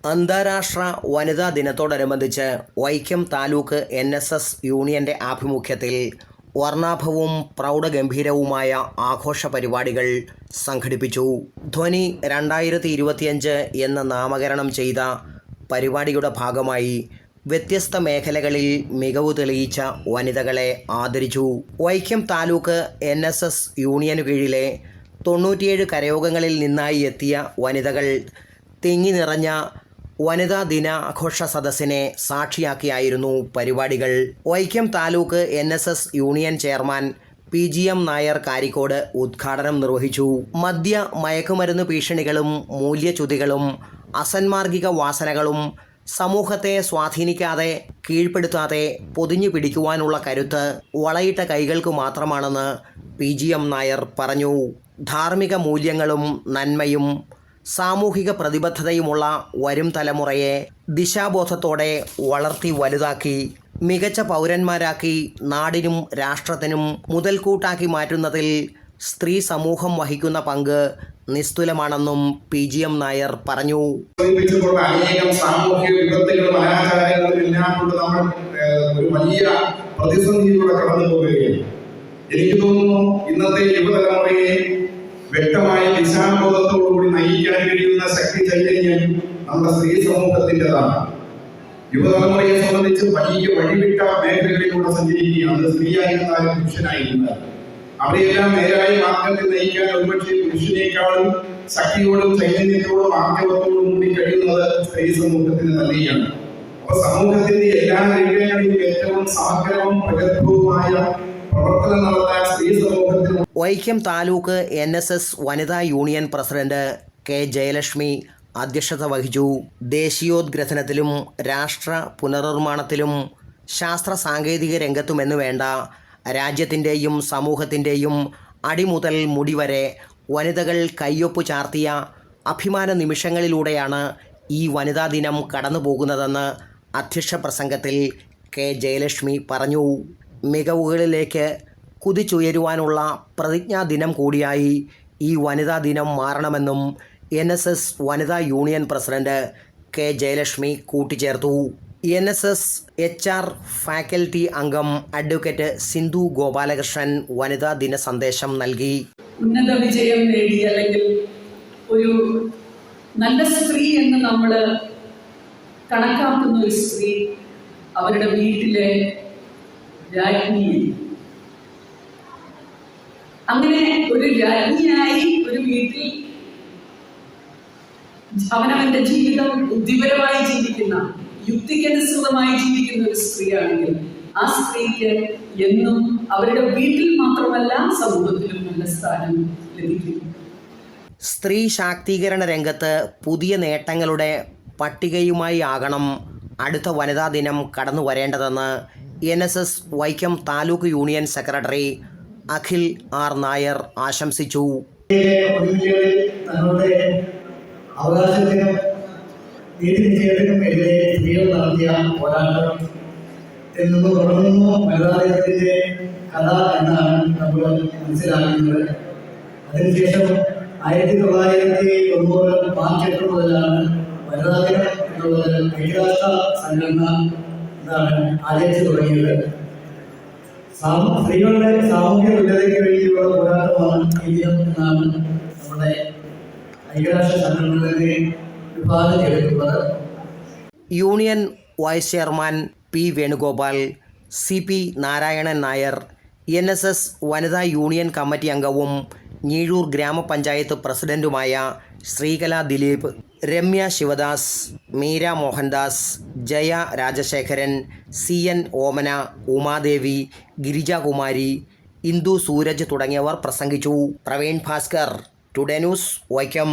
അന്താരാഷ്ട്ര വനിതാ ദിനത്തോടനുബന്ധിച്ച് വൈക്കം താലൂക്ക് NSS യൂണിയൻ്റെ ആഭിമുഖ്യത്തിൽ വർണ്ണാഭവും പ്രൗഢഗംഭീരവുമായ ആഘോഷ പരിപാടികൾ സംഘടിപ്പിച്ചു. ധ്വനി 2025 എന്ന് നാമകരണം ചെയ്ത പരിപാടിയുടെ ഭാഗമായി വ്യത്യസ്ത മേഖലകളിൽ മികവ് തെളിയിച്ച വനിതകളെ ആദരിച്ചു. വൈക്കം താലൂക്ക് NSS യൂണിയനു കീഴിലെ 97 കരയോഗങ്ങളിൽ നിന്നായി എത്തിയ വനിതകൾ തിങ്ങി നിറഞ്ഞ വനിതാ ദിനാഘോഷ സദസ്സിനെ സാക്ഷിയാക്കിയായിരുന്നു പരിപാടികൾ. Vaikom taluk NSS union chairman PGM Nair Karikode ഉദ്ഘാടനം നിർവഹിച്ചു. മദ്യ മയക്കുമരുന്ന് ഭീഷണികളും മൂല്യച്യുതികളും അസന്മാർഗിക വാസനകളും സമൂഹത്തെ സ്വാധീനിക്കാതെ കീഴ്പ്പെടുത്താതെ പൊതിഞ്ഞു പിടിക്കുവാനുള്ള കരുത്ത് വളയിട്ട കൈകൾക്ക് മാത്രമാണെന്ന് PGM നായർ പറഞ്ഞു. ധാർമ്മിക മൂല്യങ്ങളും നന്മയും സാമൂഹിക പ്രതിബദ്ധതയുമുള്ള വരും തലമുറയെ ദിശാബോധത്തോടെ വളർത്തി വലുതാക്കി മികച്ച പൗരന്മാരാക്കി നാടിനും രാഷ്ട്രത്തിനും മുതൽക്കൂട്ടാക്കി മാറ്റുന്നതിൽ സ്ത്രീ സമൂഹം വഹിക്കുന്ന പങ്ക് നിസ്തുലമാണെന്നും PGM നായർ പറഞ്ഞു. അനേകം സാമൂഹിക വിപത്തുകളും അനാചാരങ്ങളും എല്ലാം കൊണ്ട് നമ്മൾ ഒരു വലിയ പ്രതിസന്ധിയിലൂടെ കടന്നു പോവുകയാണ്. എനിക്ക് തോന്നുന്നു ഇന്നത്തെ യുവതലമുറയെ വ്യക്തമായ ദിശാബോധത്തോടുകൂടി നയിക്കാൻ കഴിയുന്ന ശക്തി ചൈതന്യം നമ്മുടെ സ്ത്രീ സമൂഹത്തിൻ്റെതാണ്. യുവതലമുറയെ സംബന്ധിച്ച് വലിയ വഴിവിട്ട മേഖലകളിലൂടെ സഞ്ചരിക്കുകയാണ്. സ്ത്രീയായിരുന്നാലും പുരുഷനായിരുന്നാലും അവരെല്ലാം നേരായ മാർഗത്തിൽ നയിക്കാൻ ഒരുപക്ഷെ പുരുഷനേക്കാളും ശക്തിയോടും ചൈതന്യത്തോടും ആർജവത്തോടും കൂടി കഴിയുന്നത് സ്ത്രീ സമൂഹത്തിന് തന്നെയാണ്. അപ്പൊ സമൂഹത്തിന്റെ എല്ലാ രംഗങ്ങളിലും ഏറ്റവും സമഗ്രവും പ്രഗത്ഭവുമായ പ്രവർത്തനം നടത്താൻ സ്ത്രീ സമൂഹത്തിന് വൈക്കം താലൂക്ക് NSS വനിതാ യൂണിയൻ പ്രസിഡന്റ് K. ജയലക്ഷ്മി അധ്യക്ഷത വഹിച്ചു. ദേശീയോദ്ഗ്രഥനത്തിലും രാഷ്ട്ര പുനർനിർമ്മാണത്തിലും ശാസ്ത്ര സാങ്കേതിക രംഗത്തുമെന്നു വേണ്ട രാജ്യത്തിൻ്റെയും സമൂഹത്തിൻ്റെയും അടിമുതൽ മുടി വരെ വനിതകൾ കയ്യൊപ്പ് ചാർത്തിയ അഭിമാന നിമിഷങ്ങളിലൂടെയാണ് ഈ വനിതാ ദിനം കടന്നു പോകുന്നതെന്ന് അധ്യക്ഷ പ്രസംഗത്തിൽ K. ജയലക്ഷ്മി പറഞ്ഞു. മികവുകളിലേക്ക് കുതിച്ചുയരുവാനുള്ള പ്രതിജ്ഞാ ദിനം കൂടിയായി ഈ വനിതാ ദിനം മാറണമെന്നും NSS വനിതാ യൂണിയൻ പ്രസിഡന്റ് K. ജയലക്ഷ്മി കൂട്ടിച്ചേർത്തു. NSS HR ഫാക്കൽറ്റി അംഗം അഡ്വക്കേറ്റ് സിന്ധു ഗോപാലകൃഷ്ണൻ വനിതാ ദിന സന്ദേശം നൽകി. ഉന്നത വിജയം നേടി അല്ലെങ്കിൽ ഒരു നല്ല സ്ത്രീ എന്ന് നമ്മൾ കണക്കാക്കുന്ന ഒരു സ്ത്രീ അവരുടെ വീട്ടിലെ രാജ്ഞി. അങ്ങനെ ഒരു രാജ്ഞിയായി ഒരു വീട്ടിൽ അവനവന്റെ ജീവിതം ബുദ്ധിപരമായി ജീവിക്കുന്ന യുക്തിക്കനുസൃതമായി ജീവിക്കുന്ന ഒരു സ്ത്രീയാണെങ്കിൽ ആ സ്ത്രീക്ക് എന്നും അവരുടെ വീട്ടിൽ മാത്രമല്ല സമൂഹത്തിലും നല്ല സ്ഥാനം ലഭിക്കും. സ്ത്രീ ശാക്തീകരണ രംഗത്ത് പുതിയ നേട്ടങ്ങളുടെ പട്ടികയുമായി ആകണം അടുത്ത വനിതാ ദിനം കടന്നു വരേണ്ടതെന്ന് NSS Vaikom taluk union secretary Akhil R. Nair ആശംസിച്ചു. അവകാശത്തിനും നീതിനിഷേധത്തിനും എതിരെ സ്ത്രീകൾ നടത്തിയ പോരാട്ടം എന്ന് തുടങ്ങുന്നു വനിതാദിനത്തിന്റെ കഥ എന്നാണ് നമ്മൾ മനസ്സിലാക്കുന്നത്. അതിനുശേഷം 1990 മാർച്ച് 8 മുതലാണ് വനിതാദിനം എന്നുള്ളത് ഐക്യരാഷ്ട്ര സംഘടന ആചരിച്ചു തുടങ്ങിയത്. സ്ത്രീകളുടെ സാമൂഹ്യ ഉന്നതിക്ക് വേണ്ടിയുള്ള പോരാട്ടമാണ് ഈ ദിനം എന്നാണ് നമ്മുടെ ഐക്യരാഷ്ട്ര സംഘടനയുടെ വിഭാവനം ചെയ്തിട്ടുള്ളത്. Union vice chairman P. Venugopal, CP. Narayanan Nair, NSS വനിതാ യൂണിയൻ കമ്മിറ്റി അംഗവും ഞീഴൂർ ഗ്രാമപഞ്ചായത്ത് പ്രസിഡന്റുമായ ശ്രീകല ദിലീപ്, രമ്യ ശിവദാസ്, മീര മോഹൻദാസ്, ജയ രാജശേഖരൻ, CN ഓമന, ഉമാദേവി, ഗിരിജാകുമാരി, ഇന്ദു സൂരജ് തുടങ്ങിയവർ പ്രസംഗിച്ചു. Praveen Bhaskar, today news, Vaikom.